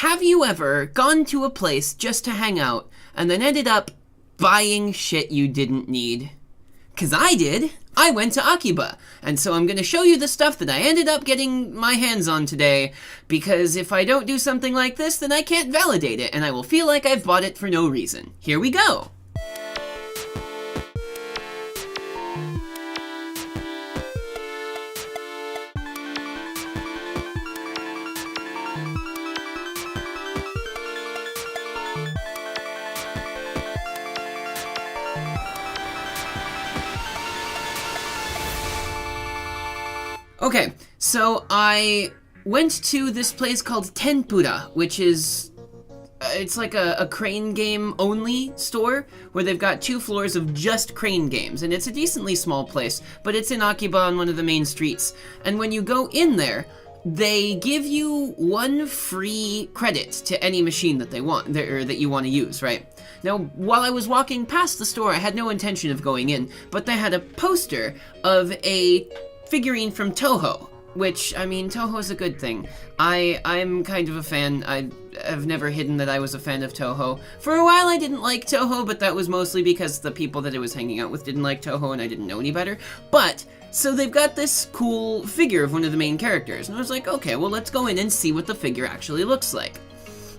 have you ever gone to a place just to hang out and then ended up buying shit you didn't need? 'Cause I did. I went to Akiba, and so I'm gonna show you the stuff that I ended up getting my hands on today, because if I don't do something like this, then I can't validate it, and I will feel like I've bought it for no reason. Here we go! Okay, so I went to this place called Tenpura, which is, it's like a crane game only store, where they've got 2 floors of just crane games, and it's a decently small place, but it's in Akiba on one of the main streets. And when you go in there, they give you 1 free credit to any machine that they want, or that you want to use, right? Now, while I was walking past the store, I had no intention of going in, but they had a poster of a figurine from Toho, which, I mean, Toho's a good thing. I'm kind of a fan. I've never hidden that I was a fan of Toho. For a while I didn't like Toho, but that was mostly because the people that I was hanging out with didn't like Toho and I didn't know any better. But, so they've got this cool figure of one of the main characters, and I was like, okay, well, let's go in and see what the figure actually looks like.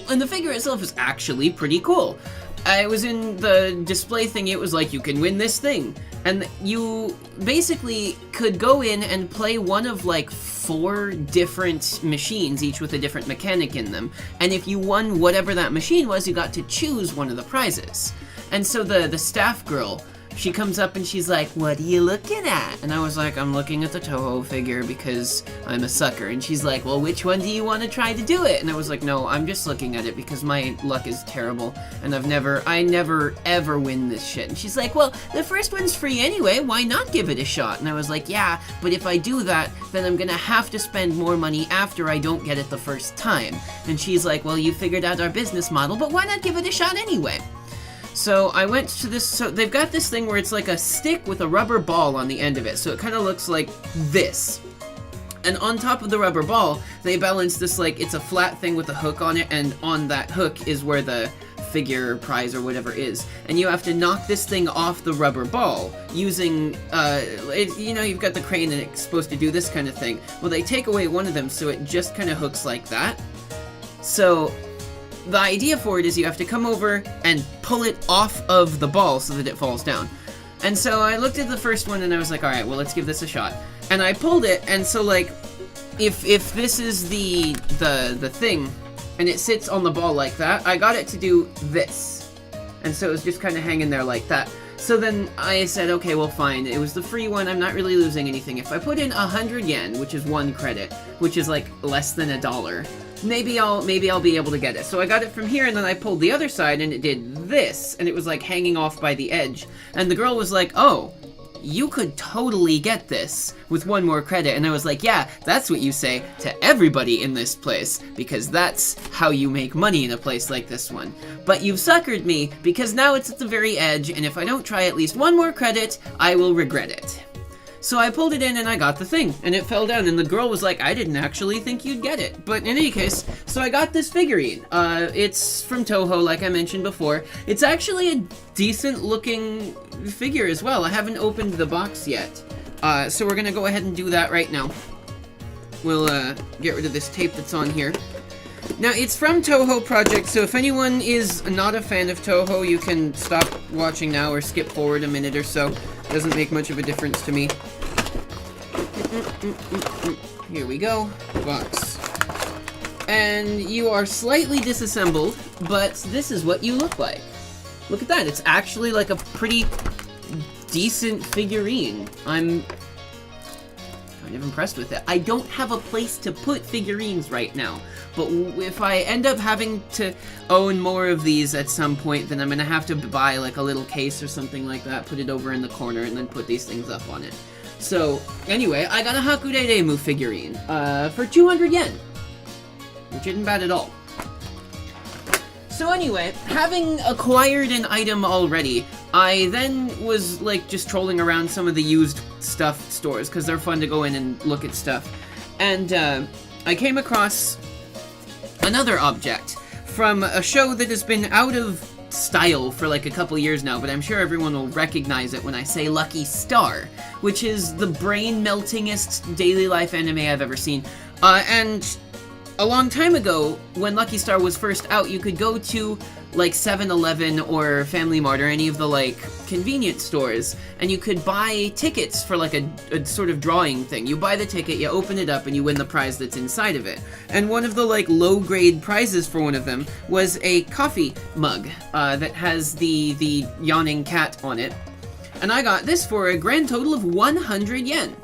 And the figure itself is actually pretty cool. I was in the display thing, it was like, you can win this thing. And you basically could go in and play one of like 4 different machines, each with a different mechanic in them. And if you won whatever that machine was, you got to choose one of the prizes. And so the staff girl, she comes up and she's like, what are you looking at? And I was like, I'm looking at the Toho figure because I'm a sucker. And she's like, well, which one do you want to try to do it? And I was like, no, I'm just looking at it because my luck is terrible. And I never ever win this shit. And she's like, well, the first one's free anyway. Why not give it a shot? And I was like, yeah, but if I do that, then I'm gonna have to spend more money after I don't get it the first time. And she's like, well, you figured out our business model, but why not give it a shot anyway? So I went to this, so they've got this thing where it's like a stick with a rubber ball on the end of it, so it kind of looks like this. And on top of the rubber ball, they balance this, like, it's a flat thing with a hook on it, and on that hook is where the figure prize or whatever is. And you have to knock this thing off the rubber ball using, you know, you've got the crane and it's supposed to do this kind of thing. Well, they take away one of them, so it just kind of hooks like that. So the idea for it is you have to come over and pull it off of the ball so that it falls down. And so I looked at the first one and I was like, alright, well, let's give this a shot. And I pulled it, and so, like, if this is the thing, and it sits on the ball like that, I got it to do this. And so it was just kind of hanging there like that. So then I said, okay, well, fine. It was the free one. I'm not really losing anything. If I put in 100 yen, which is 1 credit, which is like less than $1, maybe I'll be able to get it. So I got it from here, and then I pulled the other side, and it did this, and it was like hanging off by the edge. And the girl was like, oh, you could totally get this with 1 more credit. And I was like, yeah, that's what you say to everybody in this place, because that's how you make money in a place like this one. But you've suckered me, because now it's at the very edge, and if I don't try at least 1 more credit, I will regret it. So I pulled it in and I got the thing, and it fell down, and the girl was like, I didn't actually think you'd get it. But in any case, so I got this figurine. It's from Toho, like I mentioned before. It's actually a decent looking figure as well. I haven't opened the box yet. So we're gonna go ahead and do that right now. We'll get rid of this tape that's on here. Now, it's from Toho Project, so if anyone is not a fan of Toho, you can stop watching now or skip forward a minute or so. Doesn't make much of a difference to me. Here we go. Box. And you are slightly disassembled, but this is what you look like. Look at that. It's actually like a pretty decent figurine. I'm kind of impressed with it. I don't have a place to put figurines right now, but if I end up having to own more of these at some point, then I'm gonna have to buy like a little case or something like that, put it over in the corner, and then put these things up on it. So, anyway, I got a Hakurei figurine, for 200 yen, which isn't bad at all. So anyway, having acquired an item already, I then was, like, just trolling around some of the used stuff stores, because they're fun to go in and look at stuff. And, I came across another object from a show that has been out of style for like a couple years now, but I'm sure everyone will recognize it when I say Lucky Star, which is the brain-meltingest daily life anime I've ever seen. And a long time ago, when Lucky Star was first out, you could go to like 7-Eleven or Family Mart or any of the like convenience stores, and you could buy tickets for like a sort of drawing thing. You buy the ticket, you open it up, and you win the prize that's inside of it. And one of the like low-grade prizes for one of them was a coffee mug that has the yawning cat on it. And I got this for a grand total of 100 yen.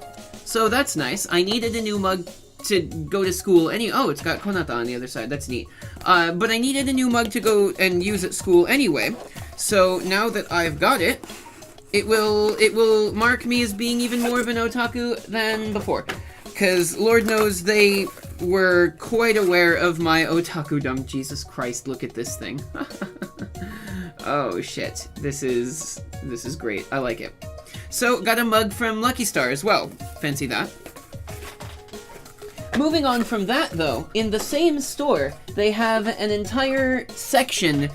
So that's nice. I needed a new mug to go to school. Oh, it's got Konata on the other side. That's neat. But I needed a new mug to go and use at school anyway. So now that I've got it, it will mark me as being even more of an otaku than before. Because Lord knows they were quite aware of my otaku-dom. Jesus Christ, look at this thing. Oh shit. This is great. I like it. So, got a mug from Lucky Star as well. Fancy that. Moving on from that, though, in the same store, they have an entire section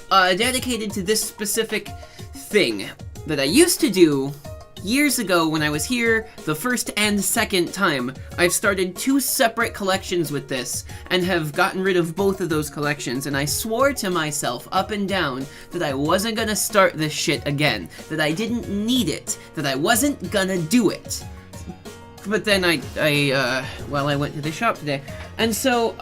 dedicated to this specific thing that I used to do years ago when I was here the first and second time. I've started 2 separate collections with this and have gotten rid of both of those collections, and I swore to myself up and down that I wasn't gonna start this shit again, that I didn't need it, that I wasn't gonna do it. But then I went to the shop today, and so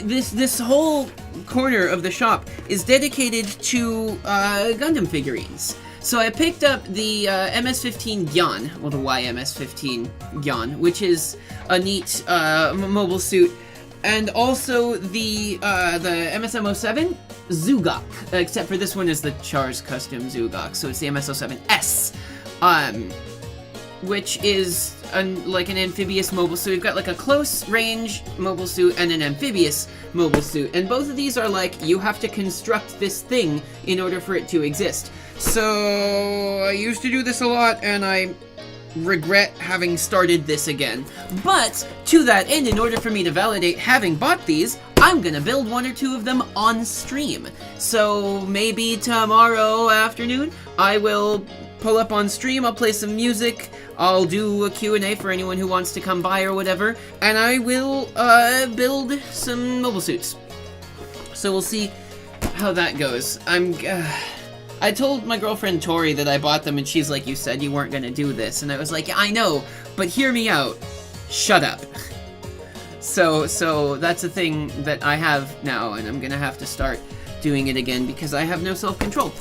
this whole corner of the shop is dedicated to Gundam figurines. So I picked up the MS-15 Gyan, well, the YMS-15 Gyan, which is a neat mobile suit, and also the MS-07 Zugok, except for this one is the Char's Custom Zugok, so it's the MS-07S, which is like an amphibious mobile suit. We've got like a close range mobile suit and an amphibious mobile suit, and both of these are like, you have to construct this thing in order for it to exist. So I used to do this a lot, and I regret having started this again. But to that end, in order for me to validate having bought these, I'm gonna build 1 or 2 of them on stream. So maybe tomorrow afternoon I will pull up on stream, I'll play some music, I'll do a Q&A for anyone who wants to come by or whatever, and I will build some mobile suits. So we'll see how that goes. I told my girlfriend Tori that I bought them, and she's like, you said you weren't gonna do this, and I was like, yeah, I know, but hear me out. Shut up. So that's a thing that I have now, and I'm gonna have to start doing it again because I have no self-control.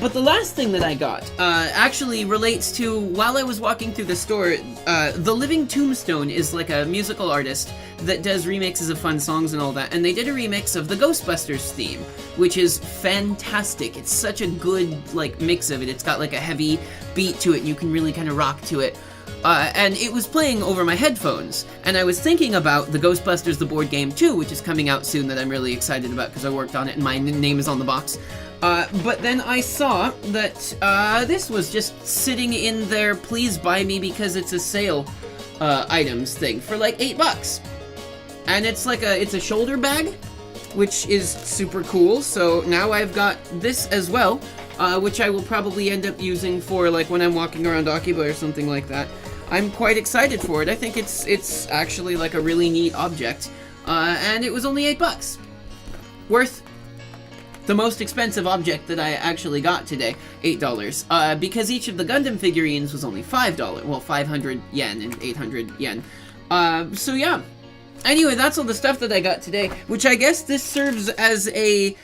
But the last thing that I got actually relates to while I was walking through the store. The Living Tombstone is like a musical artist that does remixes of fun songs and all that, and they did a remix of the Ghostbusters theme, which is fantastic. It's such a good like mix of it. It's got like a heavy beat to it, and you can really kind of rock to it. And it was playing over my headphones, and I was thinking about the Ghostbusters the board game too, which is coming out soon, that I'm really excited about because I worked on it and my name is on the box. But then I saw that this was just sitting in their please buy me because it's a sale items thing for like $8. And it's like it's a shoulder bag, which is super cool. So now I've got this as well, which I will probably end up using for like when I'm walking around Akihabara or something like that. I'm quite excited for it. I think it's actually like a really neat object, and it was only $8. Worth the most expensive object that I actually got today, $8, because each of the Gundam figurines was only $5, well, 500 yen and 800 yen. So yeah. Anyway, that's all the stuff that I got today, which I guess this serves as a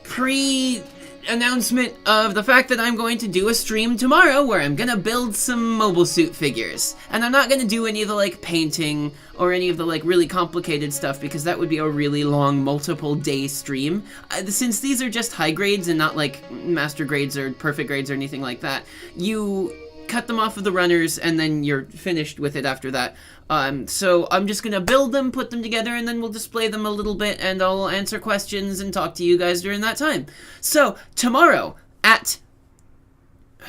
pre-announcement of the fact that I'm going to do a stream tomorrow where I'm gonna build some mobile suit figures. And I'm not gonna do any of the, like, painting or any of the, like, really complicated stuff because that would be a really long, multiple-day stream. Since these are just high grades and not, like, master grades or perfect grades or anything like that, you cut them off of the runners and then you're finished with it after that. So I'm just gonna build them, put them together, and then we'll display them a little bit, and I'll answer questions and talk to you guys during that time. So, tomorrow at,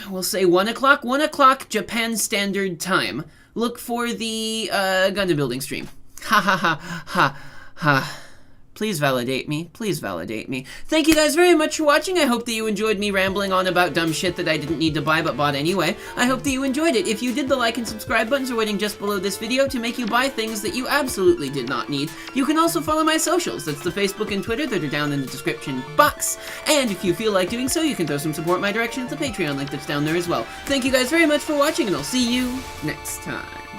we'll say 1 o'clock Japan Standard Time, look for the Gundam building stream. Ha ha ha ha ha. Please validate me. Please validate me. Thank you guys very much for watching. I hope that you enjoyed me rambling on about dumb shit that I didn't need to buy but bought anyway. I hope that you enjoyed it. If you did, the like and subscribe buttons are waiting just below this video to make you buy things that you absolutely did not need. You can also follow my socials. That's the Facebook and Twitter that are down in the description box. And if you feel like doing so, you can throw some support my direction at the Patreon link that's down there as well. Thank you guys very much for watching, and I'll see you next time.